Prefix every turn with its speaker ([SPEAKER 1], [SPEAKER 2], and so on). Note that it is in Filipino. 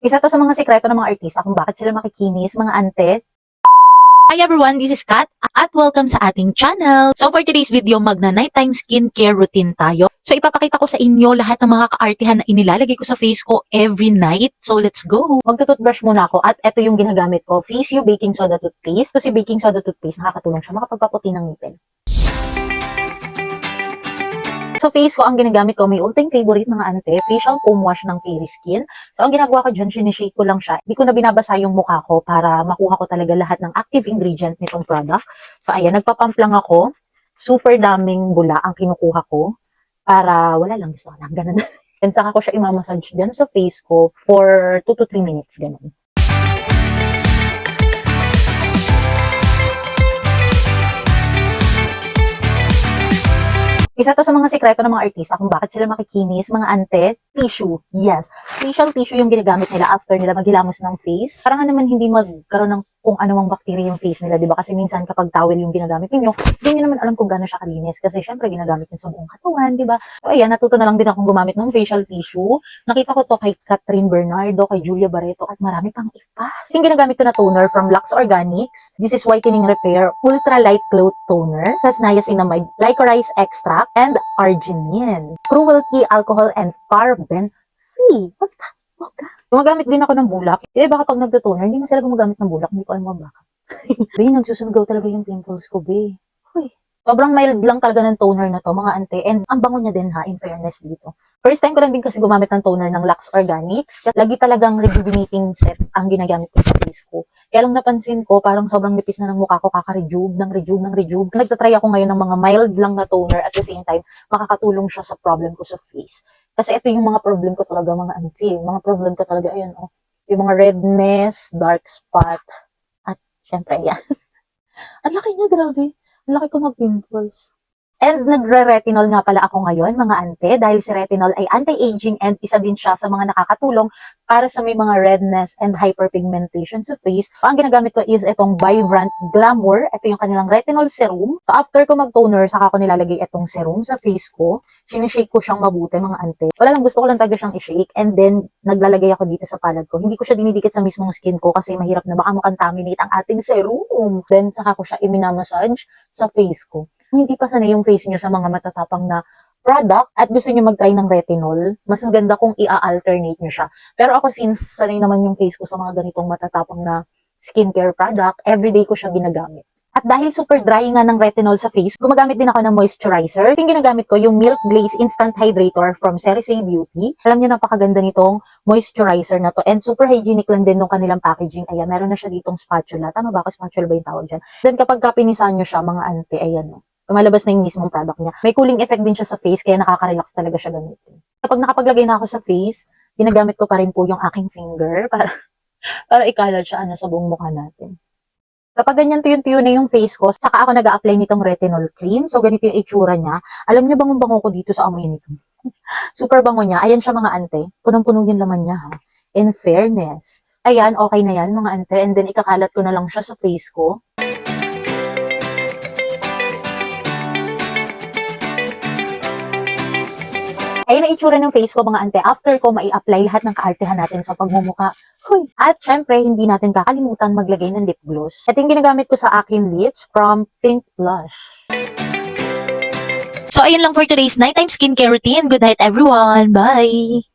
[SPEAKER 1] Isa to sa mga sikreto ng mga artista kung bakit sila makikinis, mga ante. Hi everyone, this is Kat at welcome sa ating channel. So for today's video, magna nighttime skincare routine tayo. So ipapakita ko sa inyo lahat ng mga kaartihan na inilalagay ko sa face ko every night. So let's go! Magtututbrush muna ako at ito yung ginagamit ko. Face You Baking Soda Toothpaste. Kasi baking soda toothpaste, nakakatulong siya makapagpaputi ng ngipin. Sa face ko, ang ginagamit ko, may ulting favorite mga ante, facial foam wash ng Fairy Skin. So, ang ginagawa ko dyan, sinishake ko lang siya. Hindi ko na binabasa yung mukha ko para makuha ko talaga lahat ng active ingredient nitong product. So, ayan, nagpapump lang ako. Super daming bula ang kinukuha ko para wala lang, gusto ko lang, ganun. And saka ko siya imamassage dyan sa face ko for 2 to 3 minutes, ganun. Isa to sa mga sikreto ng mga artista kung bakit sila makikinis, mga ante, tissue. Yes, facial tissue yung ginagamit nila after nila maghilamos ng face. Para nga naman hindi magkaroon ng kung anumang bacteria yung face nila, di ba? Kasi minsan kapag towel yung ginamit ninyo, hindi nyo naman alam kung gaano siya kalinis. Kasi syempre ginagamit yun sa buong katawan, di ba? So ayan, natuto na lang din akong gumamit ng facial tissue. Nakita ko to kay Catherine Bernardo, kay Julia Barreto, at marami pang iba. Yung ginagamit ko na toner from Lux Organics. This is Whitening Repair Ultra Light Glow Toner. Tapos niacinamide, licorice extract, and arginine. Cruelty, alcohol, and paraben free. Wag ka. Gumagamit din ako ng bulak. Baka pag nagtutoner, hindi mo sila gumagamit ng bulak. Hindi ko alam bakit. Be, nagsusugaw talaga yung pimples ko, be. Uy. Sobrang mild lang talaga ng toner na to, mga ante. And ang bango niya din ha, in fairness dito. First time ko lang din kasi gumamit ng toner ng Lux Organics. Lagi talagang rejuvenating set ang ginagamit ko sa face ko. Kaya lang napansin ko, parang sobrang nipis na ng mukha ko, kaka-rejuve. Nagtatry ako ngayon ng mga mild lang na toner at the same time, makakatulong siya sa problem ko sa face. Kasi ito yung mga problem ko talaga, mga ante. Mga problem ko talaga, ayun, oh. Yung mga redness, dark spot, at syempre, yan. Ang laki niya, grabe. Ang laki ko mag-pimples. And nagre-retinol nga pala ako ngayon, mga ante, dahil si retinol ay anti-aging and isa din siya sa mga nakakatulong para sa may mga redness and hyperpigmentation sa face. So, ang ginagamit ko is itong Vibrant Glamour. Ito yung kanilang retinol serum. So, after ko mag-toner, saka ko nilalagay itong serum sa face ko. Sinishake ko siyang mabuti, mga ante. Wala lang, gusto ko lang talaga siyang i-shake. And then, naglalagay ako dito sa palad ko. Hindi ko siya dinidikit sa mismong skin ko kasi mahirap na baka makontaminate ang ating serum. Then, saka ko siya iminamassage sa face ko. Kung hindi pa sanay yung face nyo sa mga matatapang na product at gusto nyo mag-try ng retinol, mas maganda kung i-alternate nyo siya. Pero ako, since sanay naman yung face ko sa mga ganitong matatapang na skincare product, everyday ko siya ginagamit. At dahil super dry nga ng retinol sa face, gumagamit din ako ng moisturizer. Yung ginagamit ko, yung Milk Glaze Instant Hydrator from Cerisay Beauty. Alam nyo, napakaganda nitong moisturizer na to. And super hygienic lang din nung kanilang packaging. Ayan, meron na siya ditong spatula. Tama ba ako? Spatula ba yung tawag dyan? Then kapag pinisan nyo siya, mga ante, ayan no. Lumalabas na yung mismong product niya. May cooling effect din siya sa face, kaya nakaka-relax talaga siya gamitin. Kapag nakapaglagay na ako sa face, ginagamit ko pa rin po yung aking finger para ikalat siya sa buong mukha natin. Kapag ganyan tuyo-tuyo na yung face ko, saka ako nag-a-apply nitong retinol cream. So, ganito yung itsura niya. Alam niyo bango-bango ko dito sa amoy nito. Super bango niya. Ayan siya mga ante. Punong-puno yung laman niya ha. In fairness. Ayan, okay na yan mga ante. And then, ikakalat ko na lang siya sa face ko. Ayun ang itsura ng face ko mga ante after ko mai-apply lahat ng kaartehan natin sa pagmumuka. Huy. At syempre, hindi natin kakalimutan maglagay ng lip gloss. Ito yung ginagamit ko sa akin lips from Pink Blush. So ayun lang for today's nighttime skincare routine. Good night everyone. Bye!